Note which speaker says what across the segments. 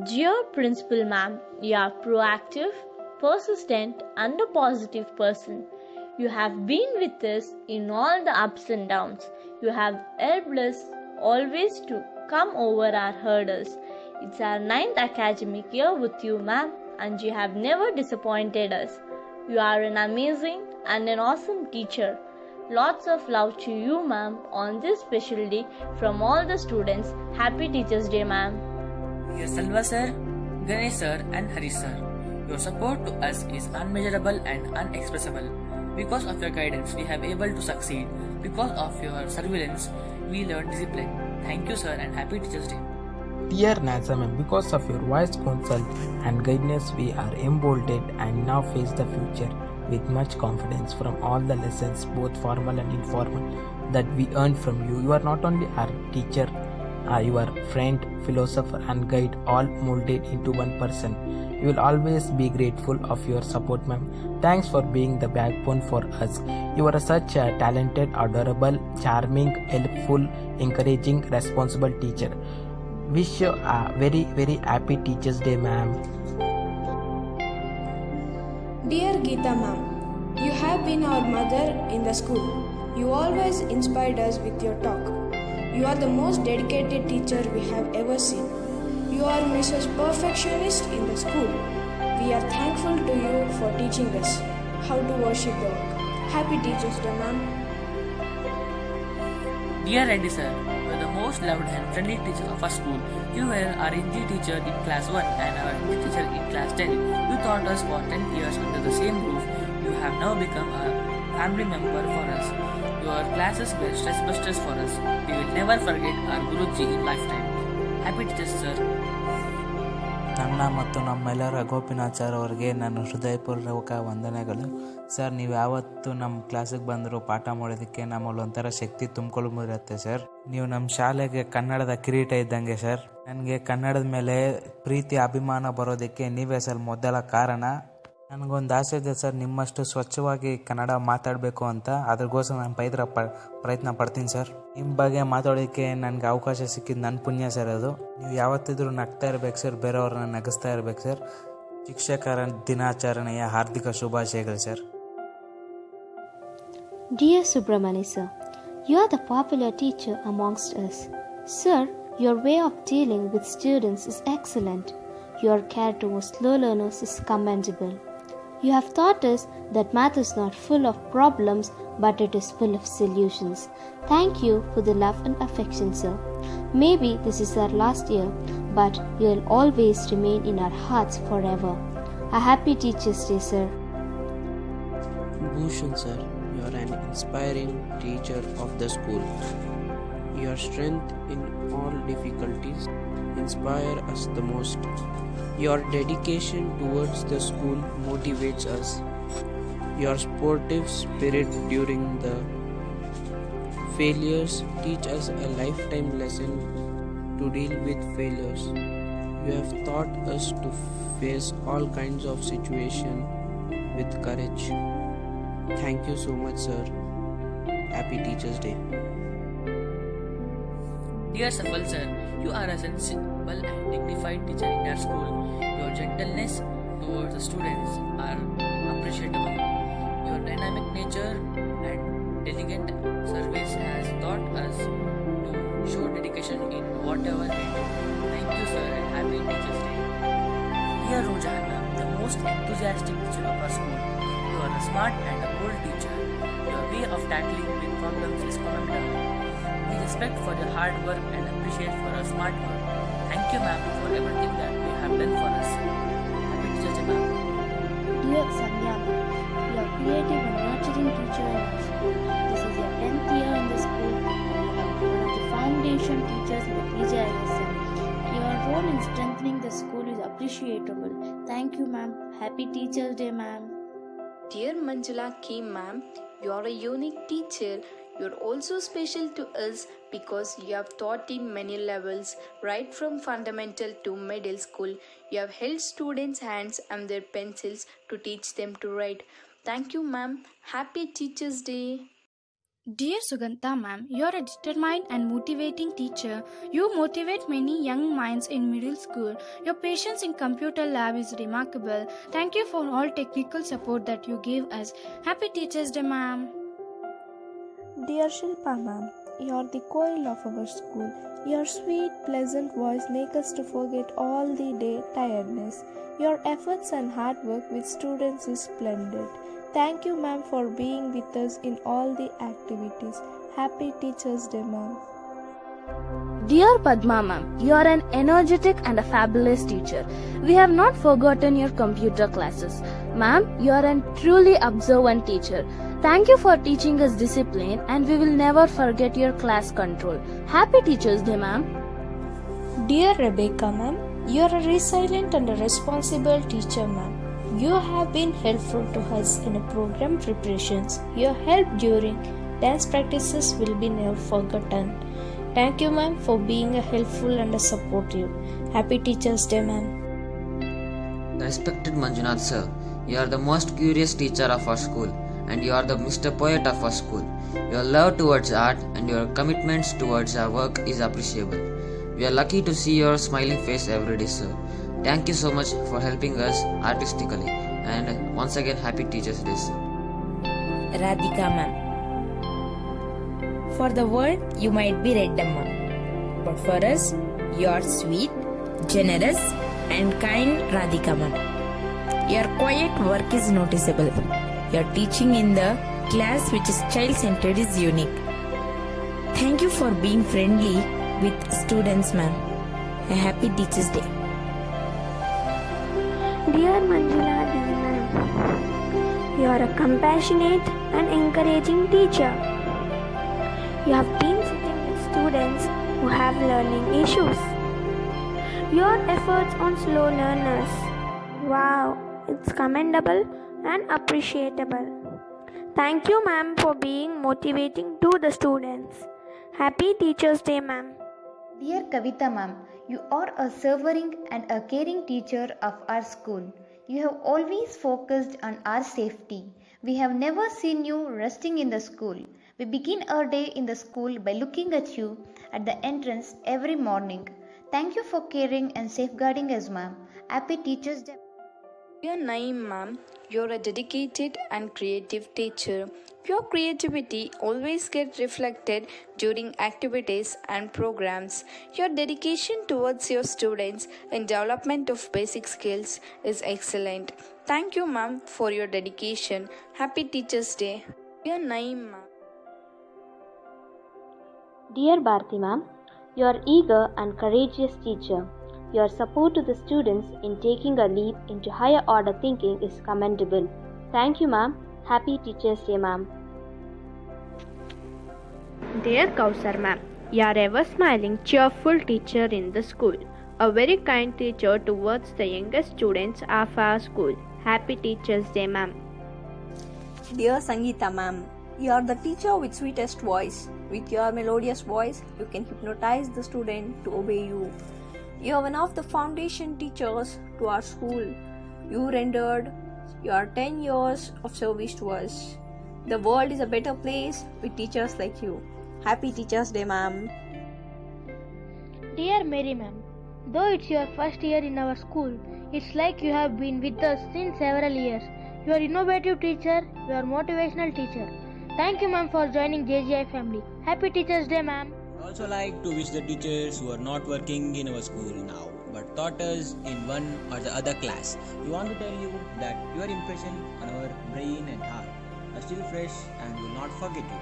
Speaker 1: Dear Principal Ma'am, you are proactive, persistent, and a positive person. You have been with us in all the ups and downs. You have helped us always to come over our hurdles. It's our ninth academic year with you, ma'am, and you have never disappointed us. You are an amazing and an awesome teacher. Lots of love to you, ma'am, on this special day from all the students. Happy Teachers' Day, ma'am.
Speaker 2: Dear Salva sir, Ganesh sir and Harish sir, your support to us is unmeasurable and unexpressible. Because of your guidance, we have able to succeed. Because of your surveillance, we learn discipline. Thank you sir and happy Teachers Day.
Speaker 3: Dear Nazam, because of your wise counsel and guidance, we are emboldened and now face the future with much confidence from all the lessons, both formal and informal, that we earned from you. You are not only our teacher, your friend, philosopher, and guide, all molded into one person. You will always be grateful of your support, ma'am. Thanks for being the backbone for us. You are such a talented, adorable, charming, helpful, encouraging, responsible teacher. Wish you a very, very happy Teachers' Day, ma'am.
Speaker 4: Dear Geeta ma'am, you have been our mother in the school. You always inspired us with your talk. You are the most dedicated teacher we have ever seen. You are Mrs. Perfectionist in the school. We are thankful to you for teaching us how to worship the work. Happy Teachers' Day, ma'am.
Speaker 2: Dear Reddy sir, you are the most loved and friendly teacher of our school. You were our Hindi teacher in class 1 and our Hindi teacher in class 10. You taught us for 10 years under the same roof. You have now become a family member for us. Your classes were stress busters for us. We will never forget our Guruji in lifetime. Happy Teachers sir.
Speaker 5: ನನ್ನ ಮತ್ತು ನಮ್ಮೆಲ್ಲರ Gopinath sir ಅವರಿಗೆ ನನ್ನ ಹೃದಯಪೂರ್ವಕ ವಂದನೆಗಳು. Sir, ನೀವು ಯಾವತ್ತು ನಮ್ಮ ಕ್ಲಾಸಿಗೆ ಬಂದರೂ ಪಾಠ ಮಾಡೋದಕ್ಕೆ ನಮ್ಮಲ್ಲಿ ಒಂಥರ ಶಕ್ತಿ ತುಂಬಿಕೊಳ್ಳುತ್ತಿರುತ್ತೆ ಸರ್. ನೀವು ನಮ್ಮ ಶಾಲೆಗೆ ಕನ್ನಡದ ಕಿರೀಟ ಇದ್ದಂಗೆ ಸರ್. ನನಗೆ ಕನ್ನಡದ ಮೇಲೆ ಪ್ರೀತಿ ಅಭಿಮಾನ ಬರೋದಕ್ಕೆ ನೀವೇ ಸರ್ ಮೊದಲ ಕಾರಣ. ನನಗೊಂದು ಆಸೆ ಇದೆ ಸರ್, ನಿಮ್ಮಷ್ಟು ಸ್ವಚ್ಛವಾಗಿ ಕನ್ನಡ ಮಾತಾಡಬೇಕು ಅಂತ. ಅದ್ರಗೋಸ್ಕರ ನಾನು ಪ್ರಯತ್ನ ಪಡ್ತೀನಿ ಸರ್. ನಿಮ್ಮ ಬಗ್ಗೆ ಮಾತಾಡೋಕ್ಕೆ ನನಗೆ ಅವಕಾಶ ಸಿಕ್ಕಿದ್ದು ನನ್ನ ಪುಣ್ಯ ಸರ್. ಅದು ನೀವು ಯಾವತ್ತಿದ್ರೂ ನಗ್ತಾ ಇರ್ಬೇಕು ಸರ್, ಬೇರೆಯವ್ರನ್ನ ನಗಿಸ್ತಾ ಇರ್ಬೇಕು ಸರ್. ಶಿಕ್ಷಕರ ದಿನಾಚರಣೆಯ ಹಾರ್ದಿಕ ಶುಭಾಶಯಗಳು sir.
Speaker 6: Dear Subramani sir, you are the popular teacher amongst us. Sir, your way of dealing with students is excellent. Your care towards slow learners is commendable. You have taught us that math is not full of problems, but it is full of solutions. Thank you for the love and affection, sir. Maybe this is our last year, but you will always remain in our hearts forever. A happy Teachers' Day, sir.
Speaker 7: Bhushan sir, you are an inspiring teacher of the school. Your strength in all difficulties inspire us the most. Your dedication towards the school motivates us. Your sportive spirit during the failures teach us a lifetime lesson to deal with failures. You have taught us to face all kinds of situations with courage. Thank you so much, sir. Happy Teachers' Day.
Speaker 2: Dear Safal sir, you are a sensible and dignified teacher in our school. Your gentleness towards the students are appreciable. Your dynamic nature and diligent service has taught us to show dedication in whatever we do. Thank you sir and happy Teachers' Day. Dear Rojana, the most enthusiastic teacher of our school. You are a smart and a bold teacher. Your way of tackling big problems is commendable. We respect for your hard work and appreciate for your smart work. Thank you ma'am for everything that you have done for us. Happy Teachers' Day ma'am.
Speaker 6: Dear Sandhya, you are creative and nurturing teacher in our school. This is your 10th year in the school. You are one of the foundation teachers in the PJISM. Your role in strengthening the school is appreciable. Thank you ma'am. Happy Teachers' Day ma'am.
Speaker 8: Dear Manjula K. ma'am, you are a unique teacher. You're also special to us because you have taught in many levels, right from fundamental to middle school. You have held students' hands and their pencils to teach them to write. Thank you, ma'am. Happy Teachers' Day.
Speaker 4: Dear Sugantha ma'am, you are a determined and motivating teacher. You motivate many young minds in middle school. Your patience in computer lab is remarkable. Thank you for all technical support that you give us. Happy Teachers Day, ma'am.
Speaker 9: Dear Shilpa ma'am, you are the coil of our school. Your sweet, pleasant voice makes us to forget all the day tiredness. Your efforts and hard work with students is splendid. Thank you ma'am for being with us in all the activities. Happy Teachers Day ma'am.
Speaker 10: Dear Padma ma'am, you are an energetic and a fabulous teacher. We have not forgotten your computer classes. Ma'am, you are a truly observant teacher. Thank you for teaching us discipline, and we will never forget your class control. Happy Teachers Day, ma'am.
Speaker 9: Dear Rebecca ma'am, you are a resilient and a responsible teacher ma'am. You have been helpful to us in program preparations. Your help during dance practices will be never forgotten. Thank you ma'am for being helpful and supportive. Happy Teachers Day ma'am.
Speaker 11: Respected Manjunath sir, you are the most curious teacher of our school, and you are the Mr. Poet of our school. Your love towards art and your commitments towards our work is appreciable. We are lucky to see your smiling face every day, sir. Thank you so much for helping us artistically, and once again, Happy Teachers Day, sir.
Speaker 12: Radhika ma'am. For the world, you might be Reddamma, but for us, you are sweet, generous, and kind Radhika ma'am. Your quiet work is noticeable. Your teaching in the class which is child-centered is unique. Thank you for being friendly with students, ma'am. A happy Teachers Day.
Speaker 13: Dear Manjula Dee ma'am, you are a compassionate and encouraging teacher. You have been sitting with students who have learning issues. Your efforts on slow learners, wow, it's commendable and appreciable. Thank you ma'am for being motivating to the students. Happy Teachers Day ma'am.
Speaker 14: Dear Kavita ma'am, you are a severing and a caring teacher of our school. You have always focused on our safety. We have never seen you resting in the school. We begin our day in the school by looking at you at the entrance every morning. Thank you for caring and safeguarding us, ma'am. Happy Teachers Day.
Speaker 8: Dear Naeem ma'am, you're a dedicated and creative teacher. Your creativity always gets reflected during activities and programs. Your dedication towards your students and development of basic skills is excellent. Thank you ma'am for your dedication. Happy Teachers Day. Dear Naeem ma'am.
Speaker 6: Dear Bharti ma'am, you are eager and courageous teacher. Your support to the students in taking a leap into higher order thinking is commendable. Thank you ma'am. Happy Teachers Day ma'am.
Speaker 15: Dear Kausar ma'am, you are ever smiling, cheerful teacher in the school. A very kind teacher towards the youngest students of our school. Happy Teachers Day ma'am.
Speaker 16: Dear Sangeeta ma'am, you are the teacher with sweetest voice. With your melodious voice, you can hypnotize the student to obey you. You are one of the foundation teachers to our school. You rendered your 10 years of service to us. The world is a better place with teachers like you. Happy Teachers Day, ma'am.
Speaker 17: Dear Mary ma'am, though it's your first year in our school, it's like you have been with us since several years. You are innovative teacher, you are motivational teacher. Thank you ma'am for joining JGI family. Happy Teachers Day ma'am.
Speaker 18: I also like to wish the teachers who are not working in our school now but taught us in one or the other class. We want to tell you that your impression on our brain and heart are still fresh and will not forget you.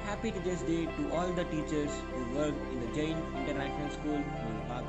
Speaker 18: Happy Teachers Day to all the teachers who work in the Jain International School, Mulbagh.